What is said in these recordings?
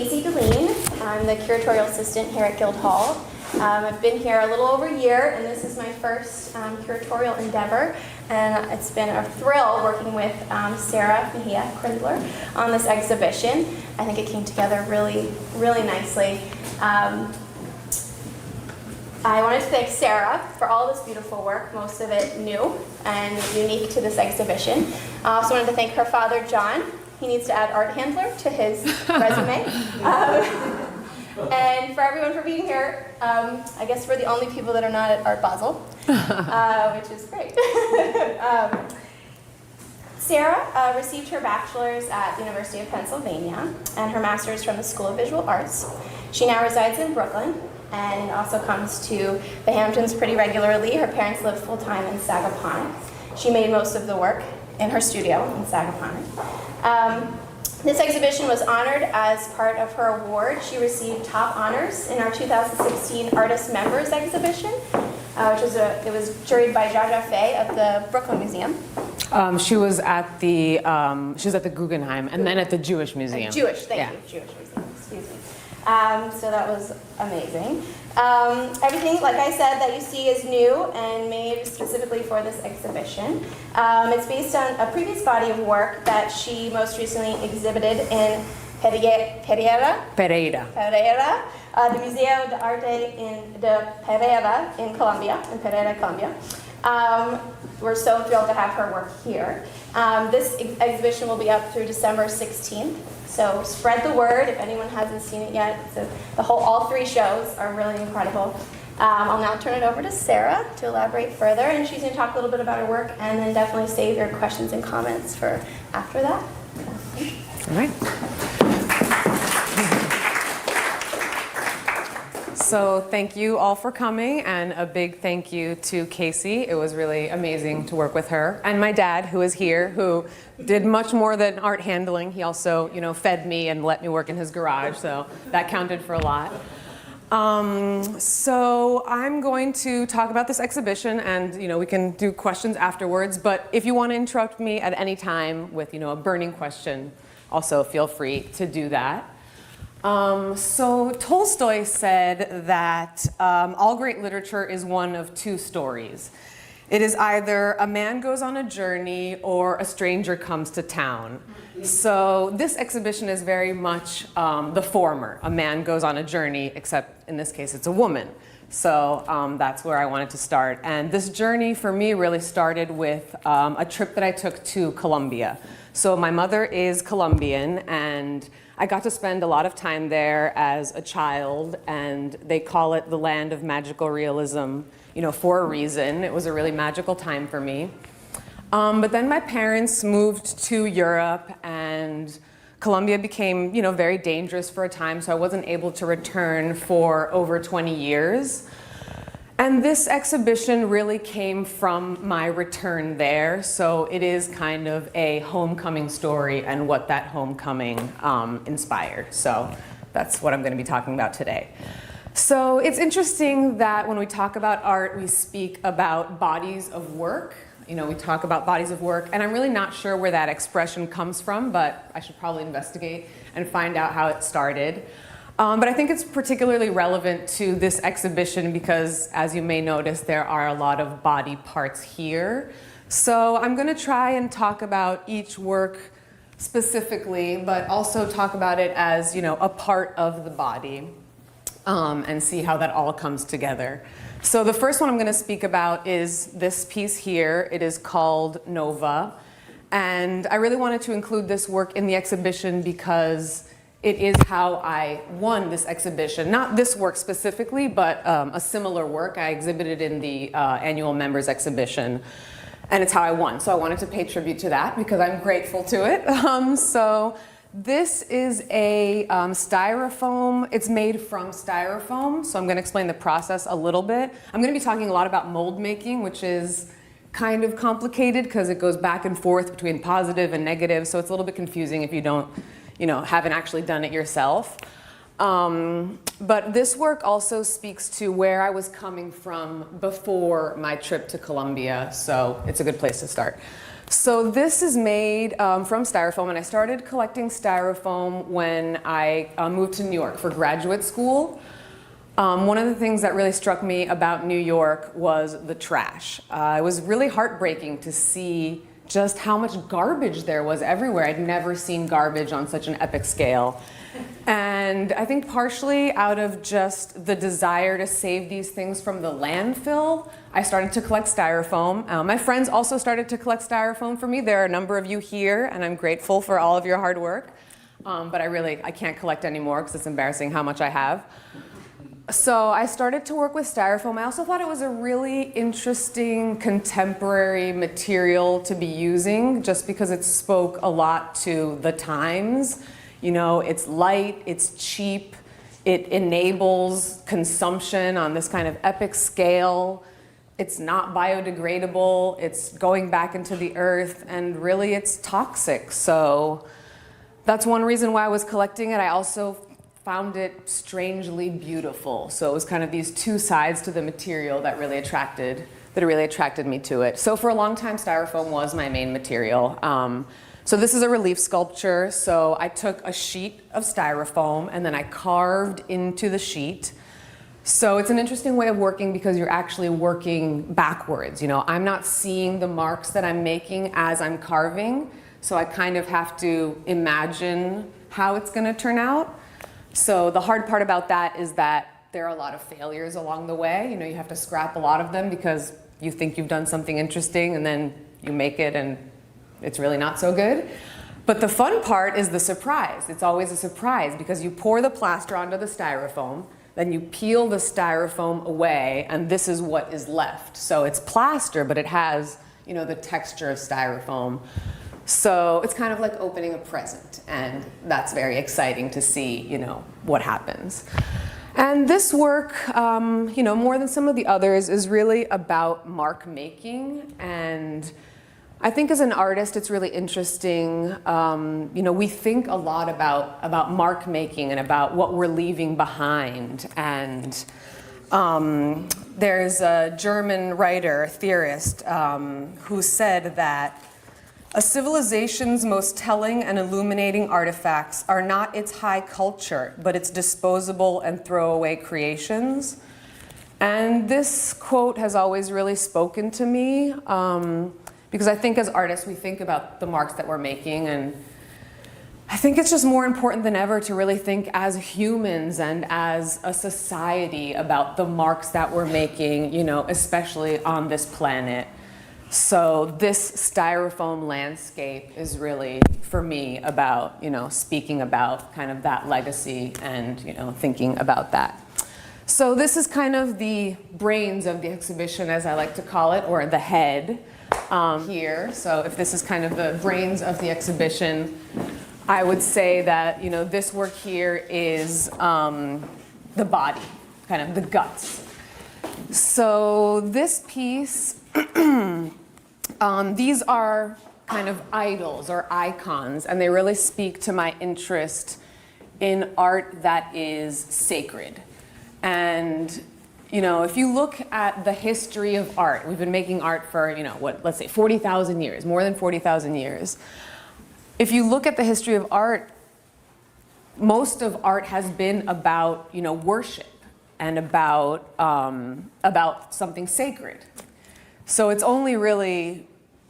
Casey Dalene. I'm the curatorial assistant here at Guildhall. I've been here a little over a year, and this is my first curatorial endeavor. And it's been a thrill working with Sara Mejia Kriendler on this exhibition. I think it came together really, really nicely. I wanted to thank Sara for all this beautiful work, most of it new and unique to this exhibition. I also wanted to thank her father, John. He needs to add art handler to his resume. And for everyone for being here. I guess we're the only people that are not at Art Basel, which is great. Sara received her bachelor's at the University of Pennsylvania and her master's from the School of Visual Arts. She now resides in Brooklyn and also comes to the Hamptons pretty regularly. Her parents live full-time in Sagaponic. She made most of the work in her studio in Sagaponic. This exhibition was honored as part of her award. She received top honors in our 2016 Artist Members exhibition, which was it was juried by Jia Jia Fei of the Brooklyn Museum. She was at the Guggenheim and then at the Jewish Museum. Jewish Museum, excuse me. So that was amazing. Everything, like I said, that you see is new and made specifically for this exhibition. It's based on a previous body of work that she most recently exhibited in Pereira, the Museo de Arte de Pereira in Colombia, Colombia. We're so thrilled to have her work here. This exhibition will be up through December 16th. So spread the word if anyone hasn't seen it yet. So all three shows are really incredible. I'll now turn it over to Sara to elaborate further, and she's going to talk a little bit about her work, and then definitely save your questions and comments for after that. All right. So thank you all for coming, and a big thank you to Casey. It was really amazing to work with her. And my dad, who is here, who did much more than art handling. He also, fed me and let me work in his garage, so that counted for a lot. So I'm going to talk about this exhibition, and we can do questions afterwards, but if you want to interrupt me at any time with a burning question, also feel free to do that. So Tolstoy said that all great literature is one of two stories. It is either a man goes on a journey or a stranger comes to town. So this exhibition is very much the former. A man goes on a journey, except in this case it's a woman. So that's where I wanted to start. And this journey for me really started with a trip that I took to Colombia. So my mother is Colombian, and I got to spend a lot of time there as a child, and they call it the land of magical realism, for a reason. It was a really magical time for me. But then my parents moved to Europe, and Colombia became, very dangerous for a time, so I wasn't able to return for over 20 years. And this exhibition really came from my return there, so it is kind of a homecoming story and what that homecoming inspired. So that's what I'm going to be talking about today. So it's interesting that when we talk about art, we speak about bodies of work. We talk about bodies of work, and I'm really not sure where that expression comes from, but I should probably investigate and find out how it started. But I think it's particularly relevant to this exhibition because, as you may notice, there are a lot of body parts here. So I'm going to try and talk about each work specifically, but also talk about it as, a part of the body, and see how that all comes together. So the first one I'm going to speak about is this piece here. It is called Nova. And I really wanted to include this work in the exhibition because it is how I won this exhibition. Not this work specifically, but a similar work I exhibited in the annual members exhibition. And it's how I won. So I wanted to pay tribute to that because I'm grateful to it. So this is a styrofoam. It's made from styrofoam. So I'm going to explain the process a little bit. I'm going to be talking a lot about mold making, which is kind of complicated because it goes back and forth between positive and negative. So it's a little bit confusing if you don't haven't actually done it yourself. But this work also speaks to where I was coming from before my trip to Colombia, so it's a good place to start. So this is made from Styrofoam, and I started collecting Styrofoam when I moved to New York for graduate school. One of the things that really struck me about New York was the trash. It was really heartbreaking to see just how much garbage there was everywhere. I'd never seen garbage on such an epic scale. And I think partially out of just the desire to save these things from the landfill, I started to collect Styrofoam. My friends also started to collect Styrofoam for me. There are a number of you here, and I'm grateful for all of your hard work. But I can't collect anymore because it's embarrassing how much I have. So I started to work with Styrofoam. I also thought it was a really interesting contemporary material to be using just because it spoke a lot to the times. You know, it's light, it's cheap, it enables consumption on this kind of epic scale. It's not biodegradable, it's going back into the earth, and really it's toxic. So that's one reason why I was collecting it. I also found it strangely beautiful. So it was kind of these two sides to the material that really attracted me to it. So for a long time, Styrofoam was my main material. So this is a relief sculpture. So I took a sheet of Styrofoam and then I carved into the sheet. So it's an interesting way of working because you're actually working backwards. You know, I'm not seeing the marks that I'm making as I'm carving. So I kind of have to imagine how it's going to turn out. So the hard part about that is that there are a lot of failures along the way. You know, you have to scrap a lot of them because you think you've done something interesting and then you make it and it's really not so good. But the fun part is the surprise. It's always a surprise because you pour the plaster onto the Styrofoam, then you peel the Styrofoam away, and this is what is left. So it's plaster, but it has, you know, the texture of Styrofoam. So it's kind of like opening a present, and that's very exciting to see, you know, what happens. And this work, you know, more than some of the others, is really about mark making. And I think as an artist, it's really interesting. You know, we think a lot about mark making and about what we're leaving behind. And there's a German writer, theorist, who said that a civilization's most telling and illuminating artifacts are not its high culture, but its disposable and throwaway creations. And this quote has always really spoken to me because I think as artists, we think about the marks that we're making, and I think it's just more important than ever to really think as humans and as a society about the marks that we're making, you know, especially on this planet. So this Styrofoam landscape is really, for me, about, you know, speaking about kind of that legacy and, you know, thinking about that. So this is kind of the brains of the exhibition, as I like to call it, or the head here. So if this is kind of the brains of the exhibition, I would say that, you know, this work here is the body, kind of the guts. So this piece, these are kind of idols or icons, and they really speak to my interest in art that is sacred. And, you know, if you look at the history of art, we've been making art for, you know, what, let's say 40,000 years, more than 40,000 years. If you look at the history of art, most of art has been about, you know, worship and about something sacred. So it's only really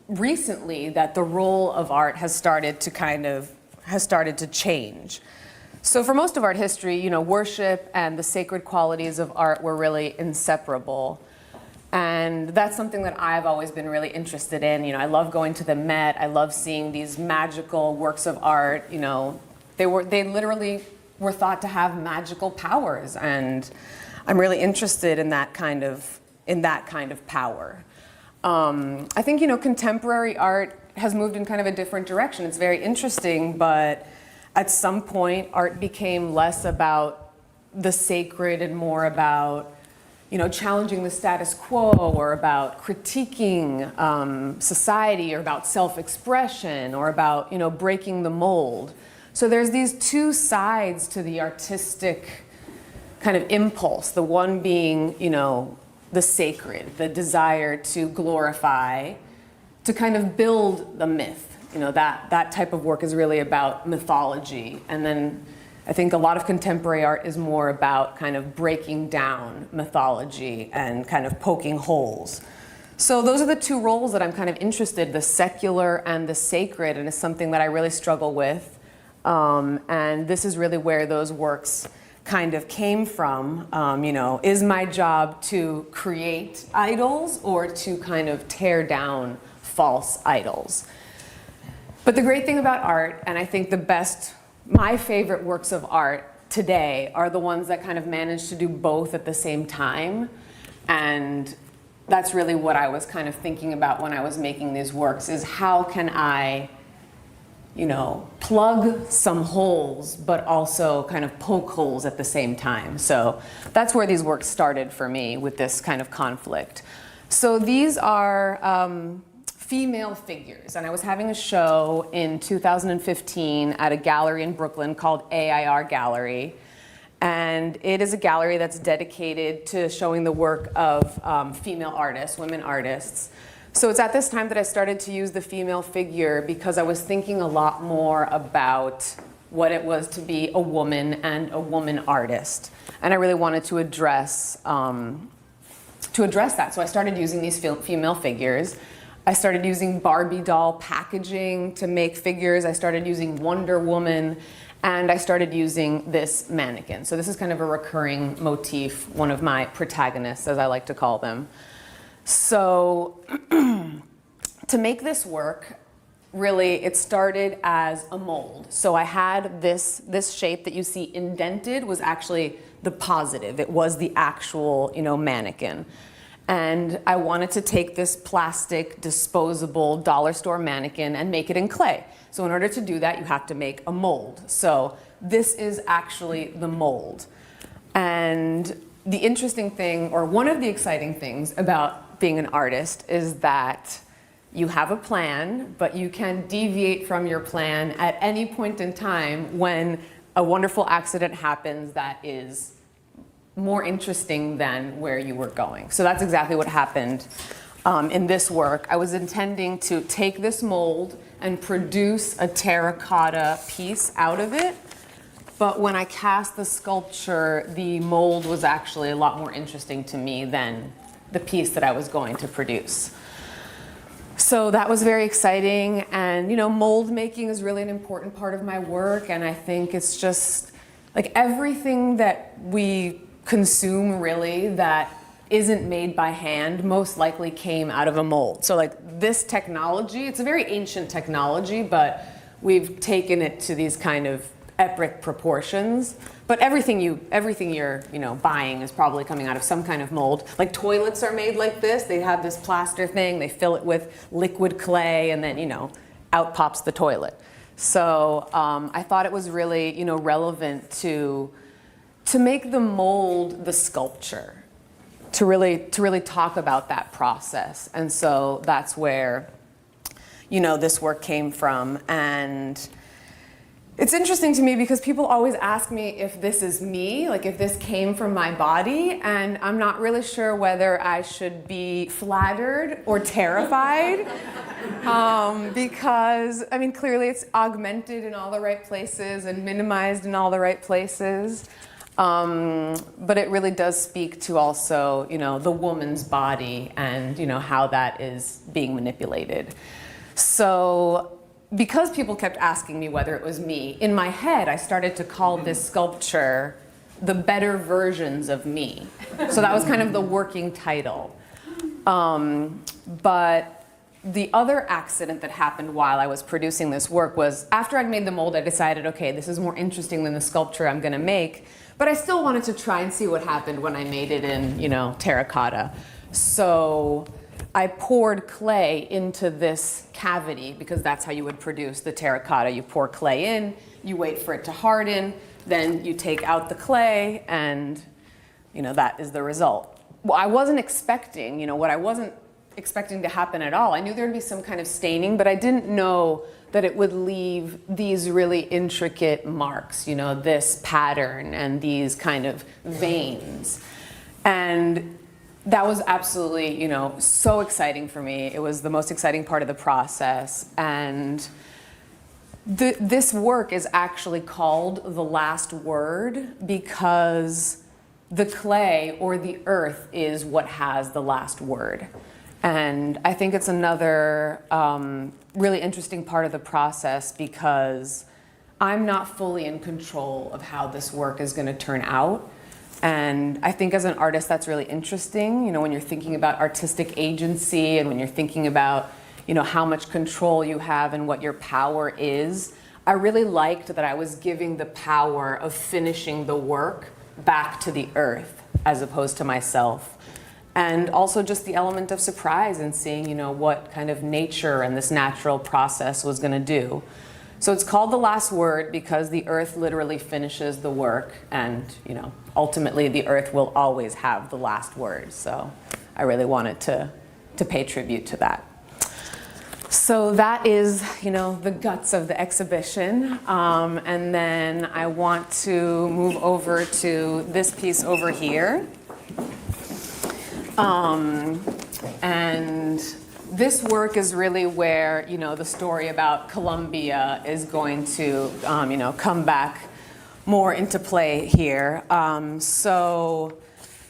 recently that the role of art has started to change. So for most of art history, you know, worship and the sacred qualities of art were really inseparable. And that's something that I've always been really interested in. You know, I love going to the Met. I love seeing these magical works of art. You know, they literally were thought to have magical powers, and I'm really interested in that kind of power. I think, you know, contemporary art has moved in kind of a different direction. It's very interesting, but at some point, art became less about the sacred and more about, you know, challenging the status quo, or about critiquing society, or about self-expression, or about, you know, breaking the mold. So there's these two sides to the artistic kind of impulse. The one being, you know, the sacred, the desire to glorify, to kind of build the myth. You know, that type of work is really about mythology. And then I think a lot of contemporary art is more about kind of breaking down mythology and kind of poking holes. So those are the two roles that I'm kind of interested, the secular and the sacred, and it's something that I really struggle with. And this is really where those works kind of came from. You know, is my job to create idols or to kind of tear down false idols? But the great thing about art, and I think my favorite works of art today are the ones that kind of manage to do both at the same time. And that's really what I was kind of thinking about when I was making these works, is how can I, you know, plug some holes, but also kind of poke holes at the same time. So that's where these works started for me, with this kind of conflict. So these are female figures, and I was having a show in 2015 at a gallery in Brooklyn called AIR Gallery, and it is a gallery that's dedicated to showing the work of female artists, women artists. So it's at this time that I started to use the female figure, because I was thinking a lot more about what it was to be a woman and a woman artist, and I really wanted to address that. So I started using these female figures. I started using Barbie doll packaging to make figures. I started using Wonder Woman, and I started using this mannequin. So this is kind of a recurring motif, one of my protagonists, as I like to call them. So to make this work, really, it started as a mold. So I had this shape that you see indented was actually the positive. It was the actual, you know, mannequin. And I wanted to take this plastic, disposable dollar store mannequin and make it in clay. So in order to do that, you have to make a mold. So this is actually the mold. And the interesting thing, or one of the exciting things about being an artist, is that you have a plan, but you can deviate from your plan at any point in time when a wonderful accident happens that is more interesting than where you were going. So that's exactly what happened in this work. I was intending to take this mold and produce a terracotta piece out of it, but when I cast the sculpture, the mold was actually a lot more interesting to me than the piece that I was going to produce. So that was very exciting, and you know, mold making is really an important part of my work, and I think it's just like everything that we consume really that isn't made by hand most likely came out of a mold. So like this technology, it's a very ancient technology, but we've taken it to these kind of epic proportions. But everything you're buying is probably coming out of some kind of mold. Like toilets are made like this. They have this plaster thing. They fill it with liquid clay, and then out pops the toilet. So I thought it was really relevant to make the mold the sculpture, to really talk about that process. And so that's where this work came from. And it's interesting to me because people always ask me if this is me, like if this came from my body, and I'm not really sure whether I should be flattered or terrified, because clearly it's augmented in all the right places and minimized in all the right places. But it really does speak to also, the woman's body and, how that is being manipulated. So because people kept asking me whether it was me, in my head I started to call this sculpture The Better Versions of Me. So that was kind of the working title. But the other accident that happened while I was producing this work was after I'd made the mold, I decided, okay, this is more interesting than the sculpture I'm going to make. But I still wanted to try and see what happened when I made it in, terracotta. So I poured clay into this cavity because that's how you would produce the terracotta. You pour clay in, you wait for it to harden, then you take out the clay, and that is the result. Well, I wasn't expecting, what I wasn't expecting to happen at all. I knew there would be some kind of staining, but I didn't know that it would leave these really intricate marks, this pattern and these kind of veins. And that was absolutely, so exciting for me. It was the most exciting part of the process. And this work is actually called The Last Word because the clay or the earth is what has the last word. And I think it's another really interesting part of the process because I'm not fully in control of how this work is going to turn out. And I think as an artist, that's really interesting, when you're thinking about artistic agency and when you're thinking about, how much control you have and what your power is. I really liked that I was giving the power of finishing the work back to the earth as opposed to myself. And also just the element of surprise and seeing, what kind of nature and this natural process was going to do. So it's called The Last Word because the earth literally finishes the work and, ultimately the earth will always have the last word. So I really wanted to pay tribute to that. So that is, the guts of the exhibition. And then I want to move over to this piece over here. And this work is really where, the story about Colombia is going to, come back more into play here. So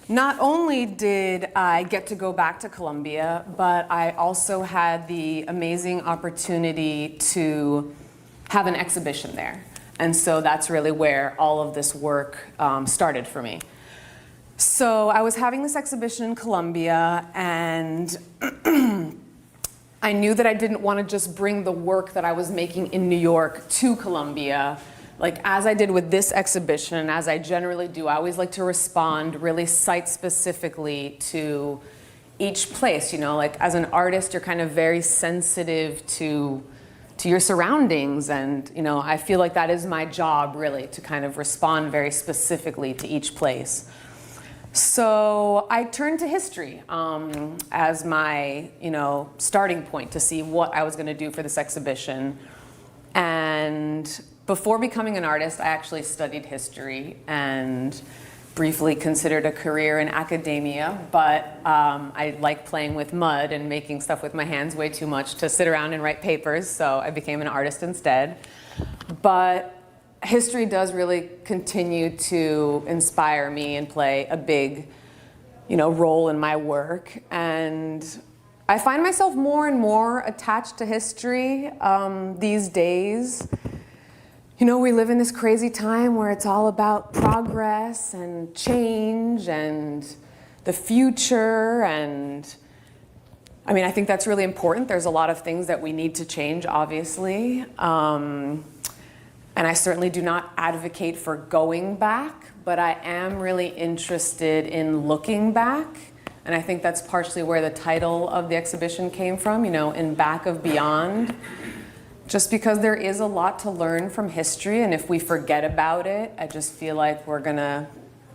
not only did I get to go back to Colombia, but I also had the amazing opportunity to have an exhibition there. And so that's really where all of this work started for me. So I was having this exhibition in Colombia, and I knew that I didn't want to just bring the work that I was making in New York to Colombia. Like as I did with this exhibition, and as I generally do, I always like to respond really site-specifically to each place. Like as an artist, you're kind of very sensitive to your surroundings, and I feel like that is my job really, to kind of respond very specifically to each place. So I turned to history as my, starting point to see what I was going to do for this exhibition. And before becoming an artist, I actually studied history and briefly considered a career in academia, but I like playing with mud and making stuff with my hands way too much to sit around and write papers, so I became an artist instead. But history does really continue to inspire me and play a big, role in my work. And I find myself more and more attached to history these days. We live in this crazy time where it's all about progress and change and the future. And I think that's really important. There's a lot of things that we need to change, obviously. And I certainly do not advocate for going back, but I am really interested in looking back. And I think that's partially where the title of the exhibition came from, In Back of Beyond. Just because there is a lot to learn from history, and if we forget about it, I just feel like we're gonna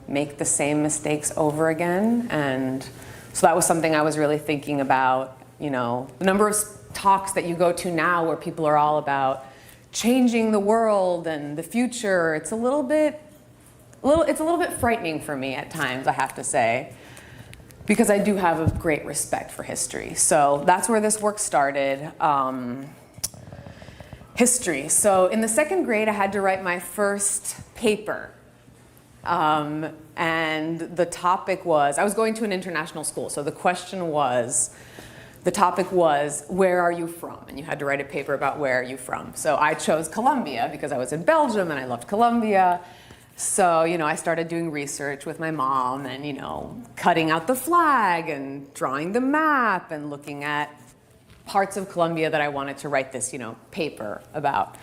make the same mistakes over again. And so that was something I was really thinking about, the number of talks that you go to now where people are all about changing the world and the future. It's a little bit frightening for me at times, I have to say, because I do have a great respect for history. So that's where this work started. History. So in the second grade, I had to write my first paper. And the topic was, I was going to an international school, so the topic was, where are you from? And you had to write a paper about where are you from. So I chose Colombia because I was in Belgium and I loved Colombia. So, I started doing research with my mom and, cutting out the flag and drawing the map and looking at parts of Colombia that I wanted to write this, paper about.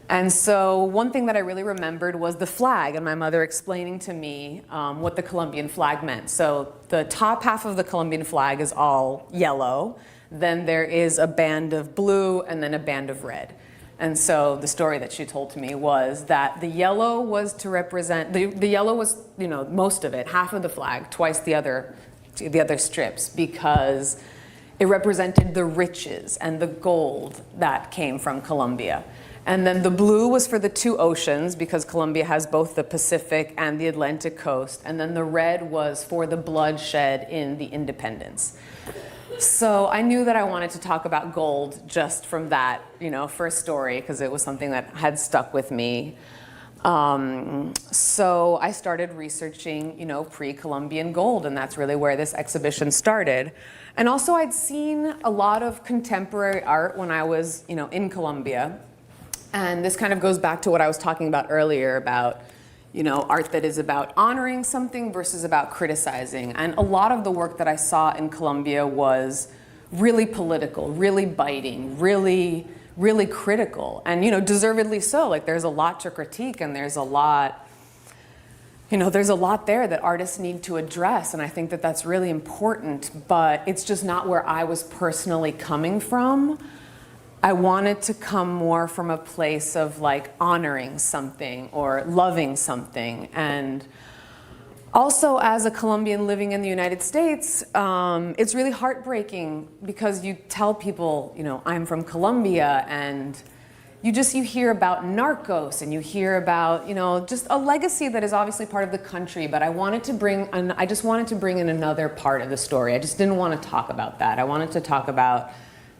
And so one thing that I really remembered was the flag, and my mother explaining to me what the Colombian flag meant. So the top half of the Colombian flag is all yellow. Then there is a band of blue and then a band of red. And so the story that she told to me was that the yellow was to represent, the yellow was, most of it, half of the flag, twice the other strips, because it represented the riches and the gold that came from Colombia. And then the blue was for the two oceans, because Colombia has both the Pacific and the Atlantic coast. And then the red was for the bloodshed in the independence. So I knew that I wanted to talk about gold just from that, first story, because it was something that had stuck with me. So I started researching, pre-Columbian gold, and that's really where this exhibition started. And also I'd seen a lot of contemporary art when I was, in Colombia. And this kind of goes back to what I was talking about earlier about, art that is about honoring something versus about criticizing. And a lot of the work that I saw in Colombia was really political, really biting, really critical, and deservedly so. Like, there's a lot to critique, and there's a lot there that artists need to address, and I think that that's really important, but it's just not where I was personally coming from. I wanted to come more from a place of like honoring something or loving something. And also, as a Colombian living in the United States, it's really heartbreaking because you tell people, I'm from Colombia, and you hear about narcos, and you hear about, just a legacy that is obviously part of the country. But I just wanted to bring in another part of the story. I just didn't want to talk about that. I wanted to talk about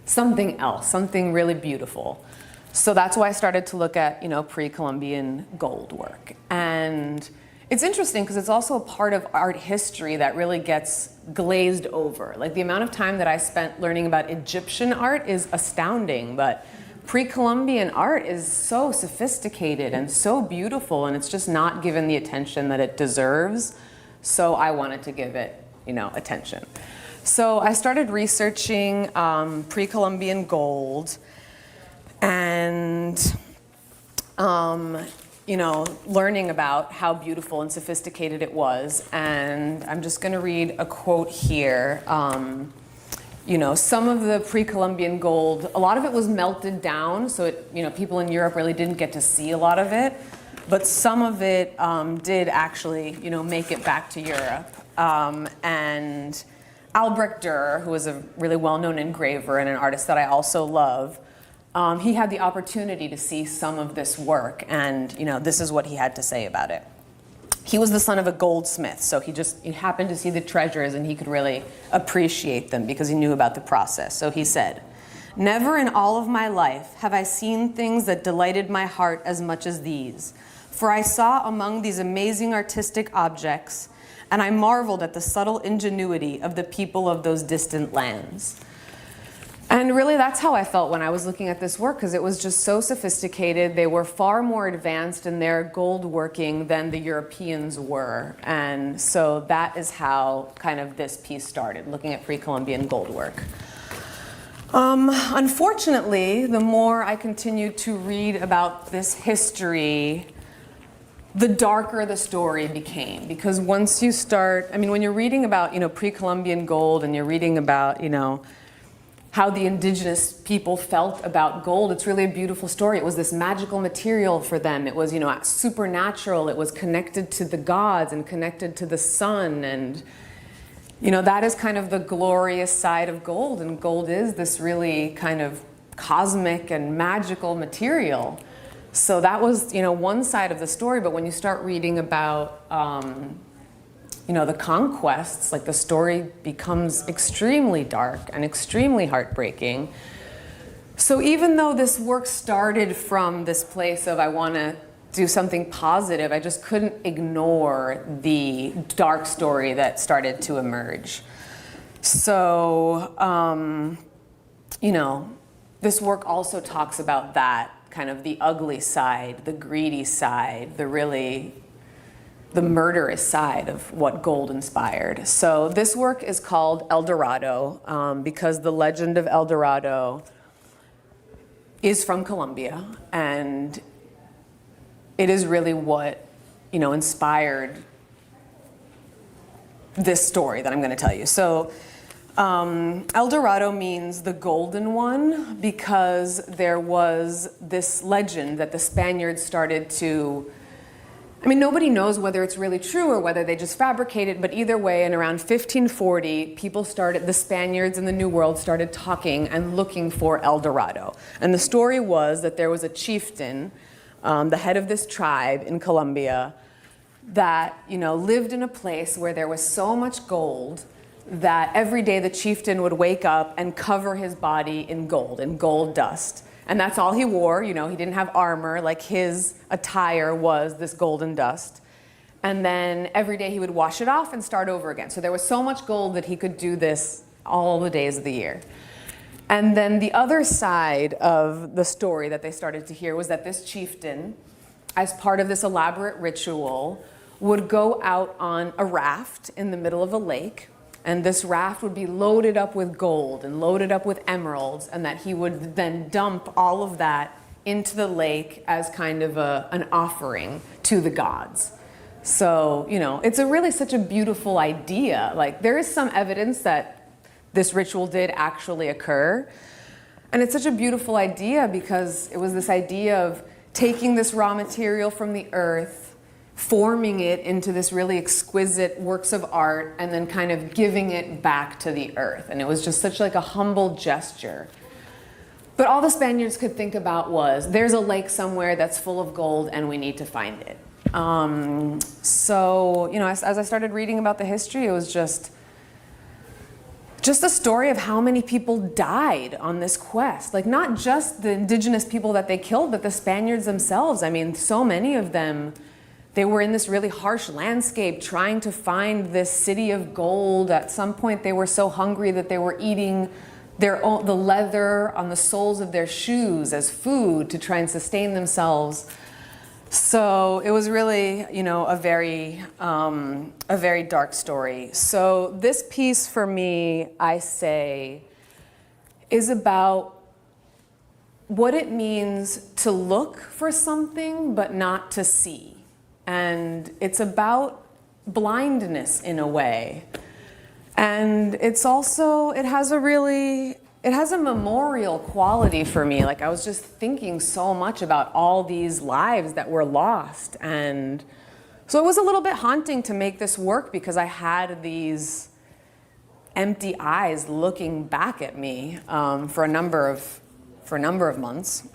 something else, something really beautiful. So that's why I started to look at, pre-Columbian gold work. And it's interesting because it's also a part of art history that really gets glazed over. Like, the amount of time that I spent learning about Egyptian art is astounding, but pre-Columbian art is so sophisticated and so beautiful, and it's just not given the attention that it deserves. So I wanted to give it, attention. So I started researching pre-Columbian gold and learning about how beautiful and sophisticated it was. And I'm just going to read a quote here. Some of the pre-Columbian gold, a lot of it was melted down, so people in Europe really didn't get to see a lot of it. But some of it did actually, make it back to Europe. And Albrecht Dürer, who was a really well-known engraver and an artist that I also love, he had the opportunity to see some of this work, and this is what he had to say about it. He was the son of a goldsmith, so he happened to see the treasures, and he could really appreciate them because he knew about the process. So he said, "Never in all of my life have I seen things that delighted my heart as much as these, for I saw among these amazing artistic objects, and I marveled at the subtle ingenuity of the people of those distant lands." And really, that's how I felt when I was looking at this work, because it was just so sophisticated. They were far more advanced in their gold working than the Europeans were. And so that is how kind of this piece started, looking at pre-Columbian gold work. Unfortunately, the more I continued to read about this history, the darker the story became. Because once you start, when you're reading about, pre-Columbian gold, and you're reading about, how the indigenous people felt about gold, it's really a beautiful story. It was this magical material for them. It was, supernatural. It was connected to the gods and connected to the sun. And, that is kind of the glorious side of gold. And gold is this really kind of cosmic and magical material. So that was, one side of the story. But when you start reading about, the conquests, like, the story becomes extremely dark and extremely heartbreaking. So even though this work started from this place of I want to do something positive, I just couldn't ignore the dark story that started to emerge. So, this work also talks about that, kind of the ugly side, the greedy side, the murderous side of what gold inspired. So this work is called El Dorado because the legend of El Dorado is from Colombia, and it is really what, inspired this story that I'm going to tell you. So El Dorado means the golden one because there was this legend that the Spaniards started to I mean, nobody knows whether it's really true or whether they just fabricate it, but either way, in around 1540, the Spaniards in the New World started talking and looking for El Dorado. And the story was that there was a chieftain, the head of this tribe in Colombia, that, lived in a place where there was so much gold that every day the chieftain would wake up and cover his body in gold dust. And that's all he wore. He didn't have armor. Like, his attire was this golden dust. And then every day he would wash it off and start over again. So there was so much gold that he could do this all the days of the year. And then the other side of the story that they started to hear was that this chieftain, as part of this elaborate ritual, would go out on a raft in the middle of a lake. And this raft would be loaded up with gold and loaded up with emeralds, and that he would then dump all of that into the lake as kind of an offering to the gods. So, it's really such a beautiful idea. Like, there is some evidence that this ritual did actually occur. And it's such a beautiful idea because it was this idea of taking this raw material from the earth, forming it into this really exquisite works of art, and then kind of giving it back to the earth. And it was just such like a humble gesture. But all the Spaniards could think about was, there's a lake somewhere that's full of gold and we need to find it. So, as I started reading about the history, it was just a story of how many people died on this quest. Like, not just the indigenous people that they killed, but the Spaniards themselves. I mean, so many of them, they were in this really harsh landscape trying to find this city of gold. At some point, they were so hungry that they were eating the leather on the soles of their shoes as food to try and sustain themselves. So it was really, a very dark story. So this piece for me, I say, is about what it means to look for something but not to see. And it's about blindness in a way. And it's also, it has a memorial quality for me. Like, I was just thinking so much about all these lives that were lost. And so it was a little bit haunting to make this work because I had these empty eyes looking back at me for a number of months.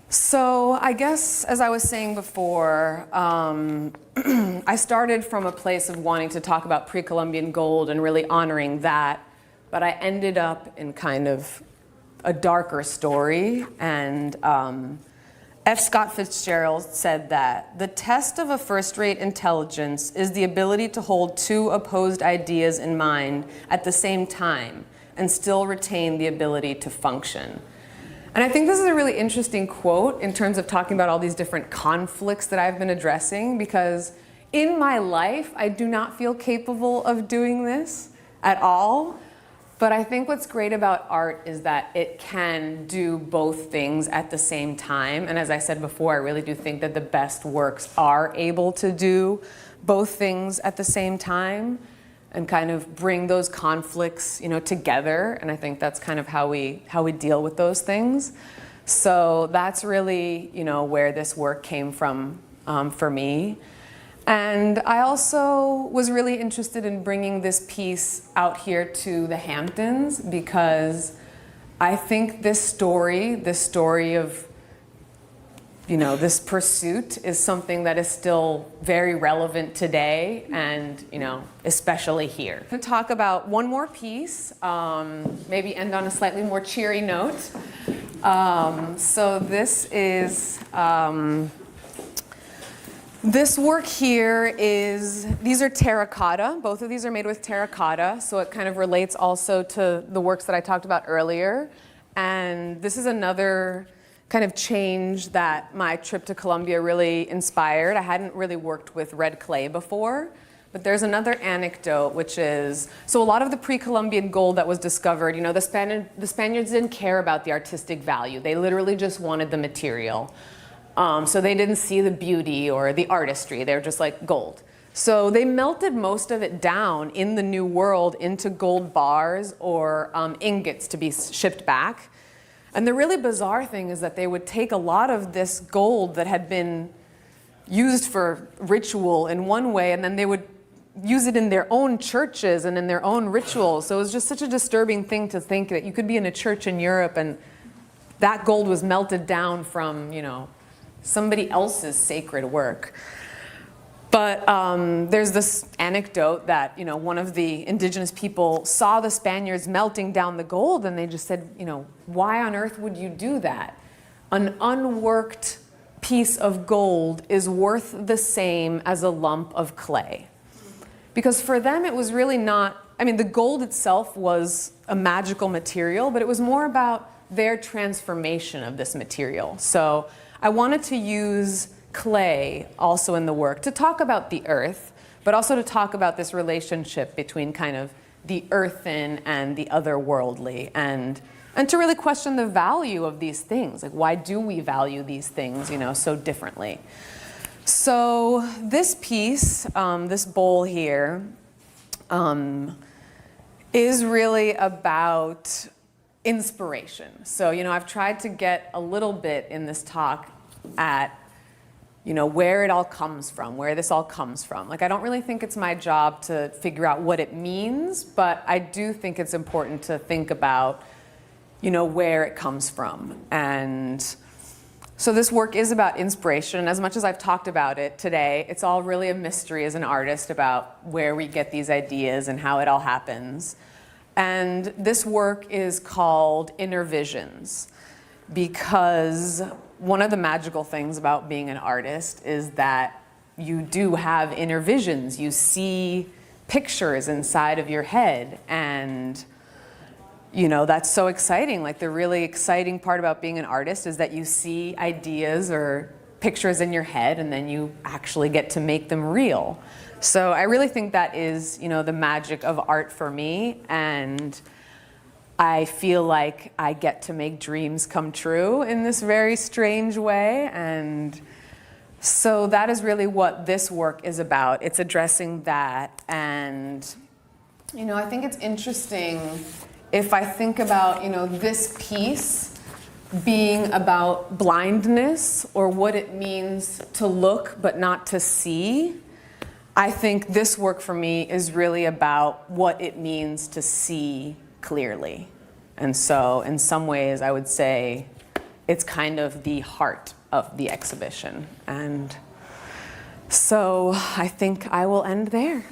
So I guess, as I was saying before, I started from a place of wanting to talk about pre-Columbian gold and really honoring that, but I ended up in kind of a darker story. And F. Scott Fitzgerald said that the test of a first-rate intelligence is the ability to hold two opposed ideas in mind at the same time and still retain the ability to function. And I think this is a really interesting quote in terms of talking about all these different conflicts that I've been addressing, because in my life, I do not feel capable of doing this at all. But I think what's great about art is that it can do both things at the same time. And as I said before, I really do think that the best works are able to do both things at the same time and kind of bring those conflicts, together. And I think that's kind of how we deal with those things. So that's really, where this work came from for me. And I also was really interested in bringing this piece out here to the Hamptons because I think this story of, this pursuit is something that is still very relevant today and, especially here. I'm going to talk about one more piece, maybe end on a slightly more cheery note. So this is, this work here these are terracotta. Both of these are made with terracotta, so it kind of relates also to the works that I talked about earlier. And this is another kind of change that my trip to Colombia really inspired. I hadn't really worked with red clay before, but there's another anecdote, which is, so a lot of the pre-Columbian gold that was discovered, the Spaniards didn't care about the artistic value. They literally just wanted the material. So they didn't see the beauty or the artistry. They were just like gold. So they melted most of it down in the New World into gold bars or ingots to be shipped back. And the really bizarre thing is that they would take a lot of this gold that had been used for ritual in one way, and then they would use it in their own churches and in their own rituals. So it was just such a disturbing thing to think that you could be in a church in Europe and that gold was melted down from, you know, somebody else's sacred work. But there's this anecdote that, you know, one of the indigenous people saw the Spaniards melting down the gold, and they just said, you know, why on earth would you do that? An unworked piece of gold is worth the same as a lump of clay. Because for them, it was really not, I mean, the gold itself was a magical material, but it was more about their transformation of this material. So I wanted to use clay also in the work to talk about the earth, but also to talk about this relationship between kind of the earthen and the otherworldly, and to really question the value of these things. Like, why do we value these things, you know, so differently? So this piece, this bowl here, is really about inspiration. So, you know, I've tried to get a little bit in this talk at, you know, where it all comes from, where this all comes from. Like, I don't really think it's my job to figure out what it means, but I do think it's important to think about, you know, where it comes from. And so this work is about inspiration. As much as I've talked about it today, it's all really a mystery as an artist about where we get these ideas and how it all happens. And this work is called Inner Visions, because one of the magical things about being an artist is that you do have inner visions. You see pictures inside of your head, and you know, that's so exciting. Like, the really exciting part about being an artist is that you see ideas or pictures in your head, and then you actually get to make them real. So I really think that is, you know, the magic of art for me, and I feel like I get to make dreams come true in this very strange way. And so that is really what this work is about. It's addressing that. And, you know, I think it's interesting if I think about, you know, this piece being about blindness, or what it means to look but not to see. I think this work for me is really about what it means to see clearly. And so in some ways, I would say it's kind of the heart of the exhibition. And so I think I will end there.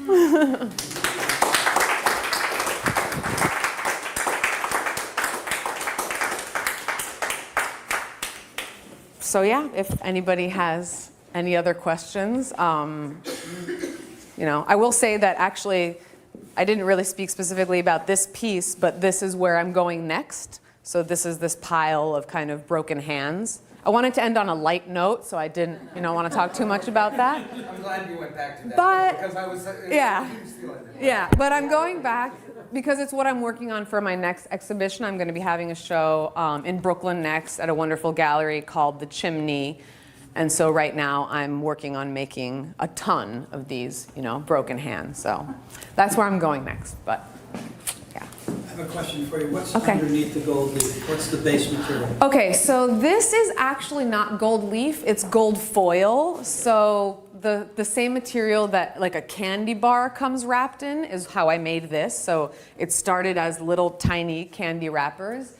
So yeah, if anybody has any other questions, you know, I will say that actually I didn't really speak specifically about this piece, but this is where I'm going next. So this is this pile of kind of broken hands. I wanted to end on a light note, so I didn't, you know, want to talk too much about that. I'm glad you went back to that. But because I was, yeah, but I'm going back because it's what I'm working on for my next exhibition. I'm going to be having a show in Brooklyn next at a wonderful gallery called The Chimney. And so right now I'm working on making a ton of these, you know, broken hands. So that's where I'm going next, but yeah. I have a question for you. What's Okay. underneath the gold leaf? What's the base material? Okay, so this is actually not gold leaf, it's gold foil. So the same material that like a candy bar comes wrapped in is how I made this. So it started as little tiny candy wrappers.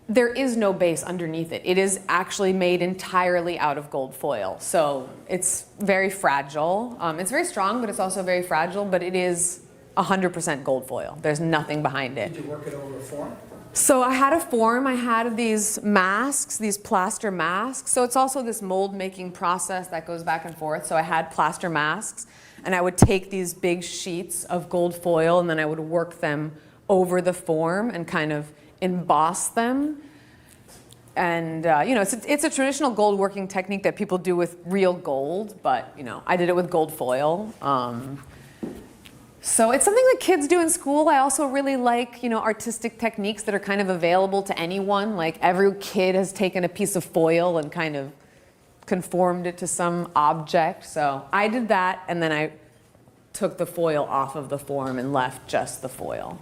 There is no base underneath it. It is actually made entirely out of gold foil. So it's very fragile. It's very strong, but it's also very fragile, but it is 100% gold foil. There's nothing behind it. Did you work it over a form? So I had a form, I had these masks, these plaster masks. So it's also this mold making process that goes back and forth. So I had plaster masks, and I would take these big sheets of gold foil, and then I would work them over the form and kind of emboss them. And you know, it's a traditional gold working technique that people do with real gold, but you know, I did it with gold foil. So it's something that kids do in school. I also really like, you know, artistic techniques that are kind of available to anyone. Like every kid has taken a piece of foil and kind of conformed it to some object. So I did that, and then I took the foil off of the form and left just the foil.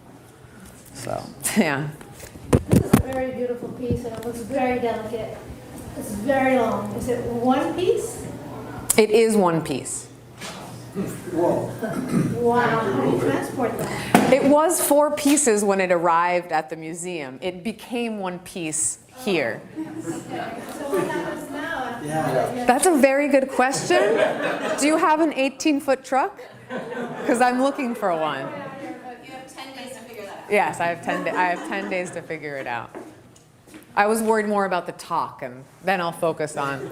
So, yeah. very beautiful piece, and it looks very delicate. It's very long. Is it one piece? It is one piece. Wow, how do you transport that? It was 4 pieces when it arrived at the museum. It became one piece here. So what happens now? Yeah. That's a very good question. Do you have an 18-foot truck? Because I'm looking for one. You have 10 days to figure that out. Yes, I have 10 days to figure it out. I was worried more about the talk, and then I'll focus on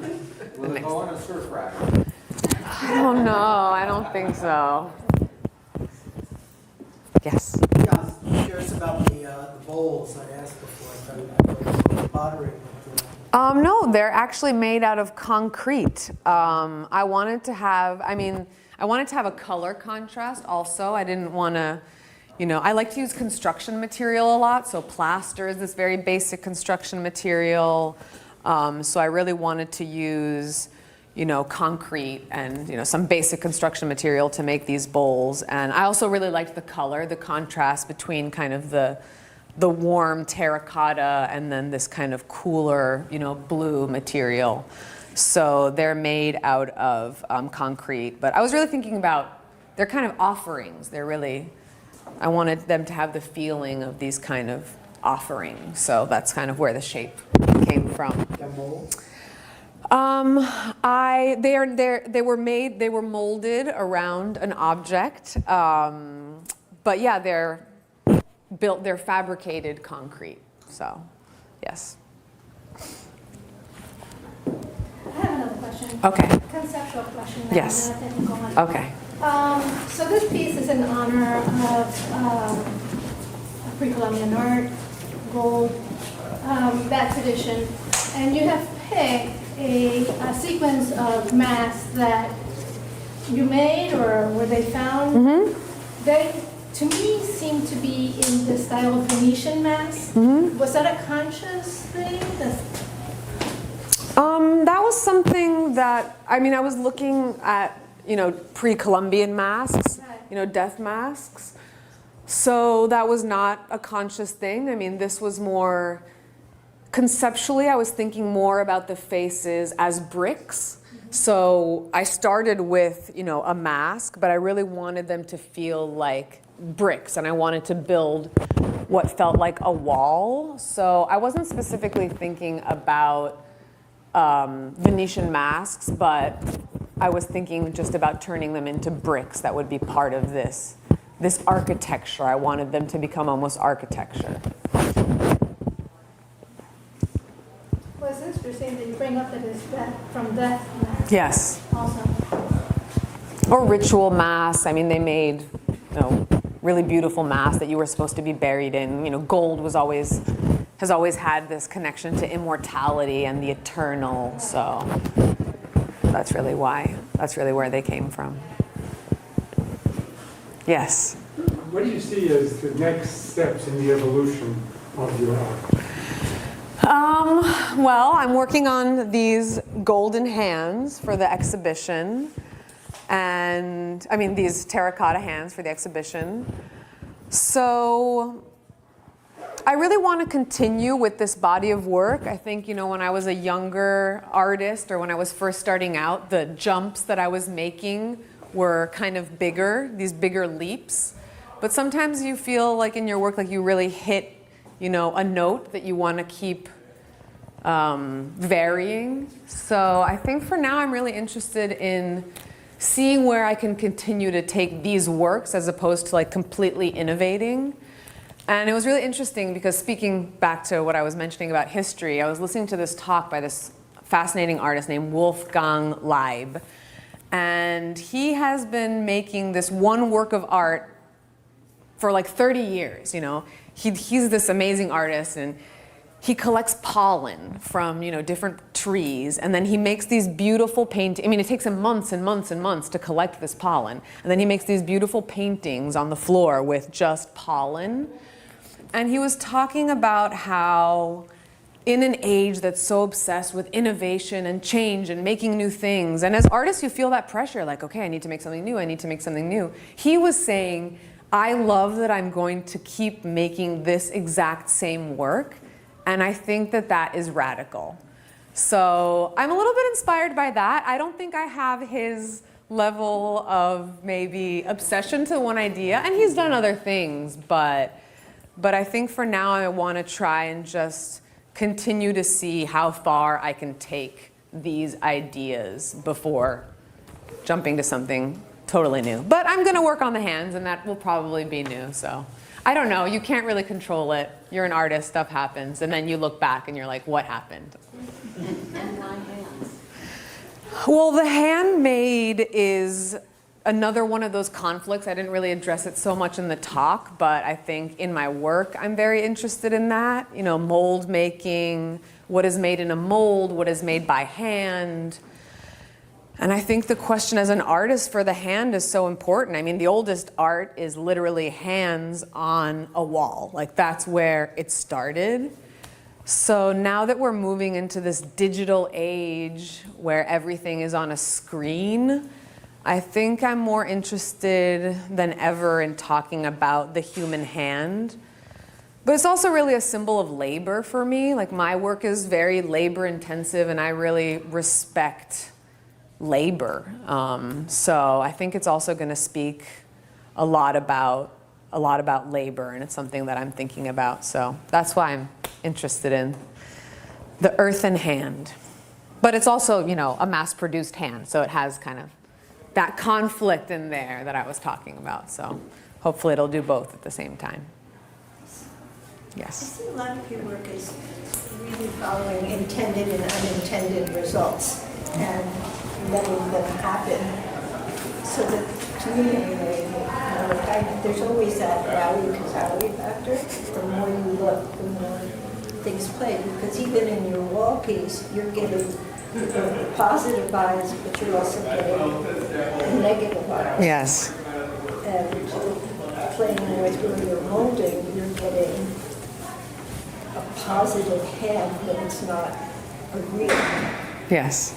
the next. Go on a surf rack. Oh no, I don't think so. Yes. Yeah, I was curious about the bowls I asked before. I thought it was pottery. But, No, they're actually made out of concrete. I wanted to have a color contrast also. I didn't want to, I like to use construction material a lot. So plaster is this very basic construction material. So I really wanted to use, concrete and, some basic construction material to make these bowls. And I also really liked the color, the contrast between kind of the warm terracotta and then this kind of cooler, blue material. So they're made out of concrete. But I was really thinking about, they're kind of offerings. I wanted them to have the feeling of these kind of offerings. So that's kind of where the shape came from. They were molded around an object. But yeah, they're fabricated concrete. So, yes. I have another question. Okay. Conceptual question. Yes. Not a technical one. Okay. So this piece is in honor of pre-Columbian art, gold, that tradition, and you have picked a sequence of masks that you made or were they found? Mm-hmm. They, to me, seem to be in the style of Venetian masks. Mm-hmm. Was that a conscious thing? That was something that, I was looking at, pre-Columbian masks, death masks. So that was not a conscious thing. This was more, conceptually, I was thinking more about the faces as bricks. So I started with, a mask, but I really wanted them to feel like bricks, and I wanted to build what felt like a wall. So I wasn't specifically thinking about Venetian masks, but I was thinking just about turning them into bricks that would be part of this architecture. I wanted them to become almost architecture. Well, it's interesting that you bring up that it's from death masks. Yes. Also. Or ritual masks. They made, really beautiful masks that you were supposed to be buried in. Gold has always had this connection to immortality and the eternal. So that's really where they came from. Yes. What do you see as the next steps in the evolution of your art? Well, I'm working on these golden hands for the exhibition. And these terracotta hands for the exhibition. So I really want to continue with this body of work. I think, when I was a younger artist or when I was first starting out, the jumps that I was making were kind of bigger, these bigger leaps. But sometimes you feel like in your work, like you really hit, a note that you want to keep varying. So I think for now I'm really interested in seeing where I can continue to take these works as opposed to like completely innovating. And it was really interesting because speaking back to what I was mentioning about history, I was listening to this talk by this fascinating artist named Wolfgang Leib. And he has been making this one work of art for like 30 years, He's this amazing artist, and he collects pollen from, different trees, and then he makes these beautiful paintings. It takes him months and months and months to collect this pollen. And then he makes these beautiful paintings on the floor with just pollen. And he was talking about how in an age that's so obsessed with innovation and change and making new things, and as artists you feel that pressure, like, okay, I need to make something new, I need to make something new. He was saying, I love that I'm going to keep making this exact same work And I think that that is radical. So I'm a little bit inspired by that. I don't think I have his level of maybe obsession to one idea, and he's done other things, but I think for now I want to try and just continue to see how far I can take these ideas before jumping to something totally new. But I'm going to work on the hands, and that will probably be new. So I don't know. You can't really control it. You're an artist. Stuff happens. And then you look back and you're like, what happened? And why hands? Well, the handmade is another one of those conflicts. I didn't really address it so much in the talk, but I think in my work I'm very interested in that. You know, mold making, what is made in a mold, what is made by hand. And I think the question as an artist for the hand is so important. I mean, the oldest art is literally hands on a wall. Like, that's where it started. So now that we're moving into this digital age where everything is on a screen, I think I'm more interested than ever in talking about the human hand. But it's also really a symbol of labor for me. Like, my work is very labor intensive, and I really respect labor. So I think it's also going to speak a lot about labor, and it's something that I'm thinking about. So that's why I'm interested in the earthen hand. But it's also, you know, a mass-produced hand, so it has kind of that conflict in there that I was talking about. So hopefully it'll do both at the same time. I Yes. see a lot of your work is really following intended and unintended results and letting them happen. So that, to me, anyway, there's always that value-causality factor. The more you look, the more things play. Because even in your wall piece, you're getting the positive vibes, but you're also getting the negative vibes. Yes. And playing with where you're molding, you're getting a positive hand, but it's not a real. Yes.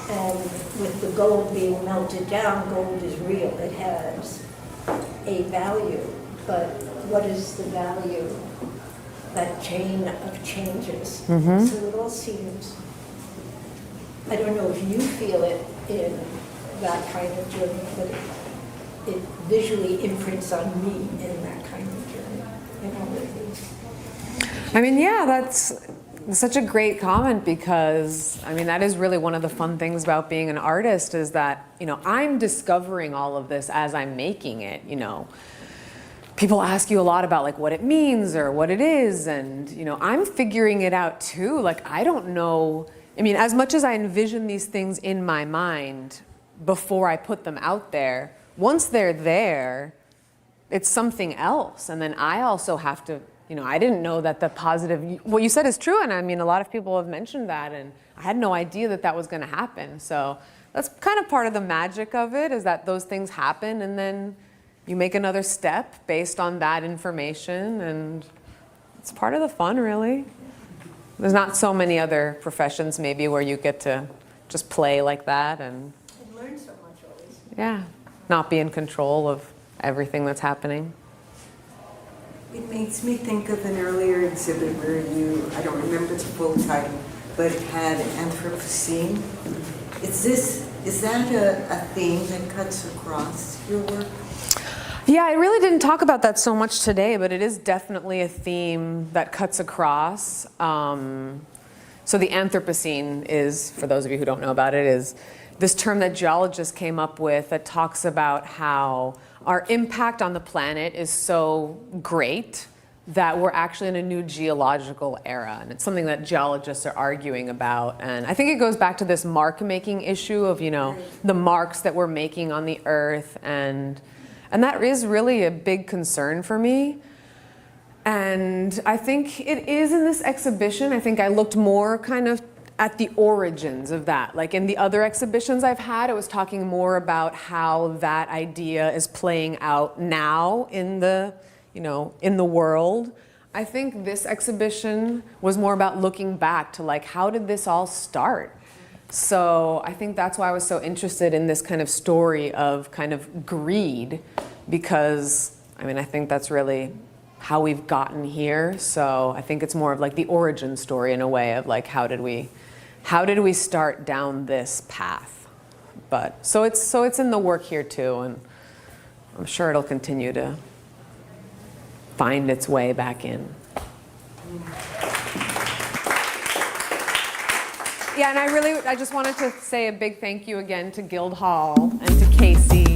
And with the gold being melted down, gold is real. It has a value, but what is the value? That chain of changes. Mm-hmm. So it all seems, I don't know if you feel it in that kind of journey, but it visually imprints on me in that kind of journey. You know what I mean? I mean, yeah, that's such a great comment, because, I mean, that is really one of the fun things about being an artist, is that, you know, I'm discovering all of this as I'm making it, you know. People ask you a lot about, like, what it means or what it is, and, you know, I'm figuring it out too. Like, I don't know, I mean, as much as I envision these things in my mind before I put them out there, once they're there, it's something else. And then I also have to, you know, I didn't know that the positive, what you said is true, and I mean, a lot of people have mentioned that, and I had no idea that that was going to happen. So that's kind of part of the magic of it, is that those things happen, and then you make another step based on that information, and it's part of the fun, really. There's not so many other professions maybe where you get to just play like that and learn so much always. yeah, not be in control of everything that's happening. It makes me think of an earlier exhibit where you, I don't remember the full title, but it had Anthropocene. Is that a theme that cuts across your work? Yeah, I really didn't talk about that so much today, but it is definitely a theme that cuts across. So the Anthropocene is, for those of you who don't know about it, is this term that geologists came up with that talks about how our impact on the planet is so great that we're actually in a new geological era. And it's something that geologists are arguing about. And I think it goes back to this mark-making issue of, you know, the marks that we're making on the earth. And that is really a big concern for me. And I think it is in this exhibition. I think I looked more kind of at the origins of that. Like in the other exhibitions I've had, it was talking more about how that idea is playing out now in the, you know, in the world. I think this exhibition was more about looking back to, like, how did this all start? So I think that's why I was so interested in this kind of story of kind of greed, because, I mean, I think that's really how we've gotten here. So I think it's more of like the origin story in a way of like how did we start down this path. But so it's in the work here too, and I'm sure it'll continue to find its way back in. Yeah, and I just wanted to say a big thank you again to Guildhall and to Casey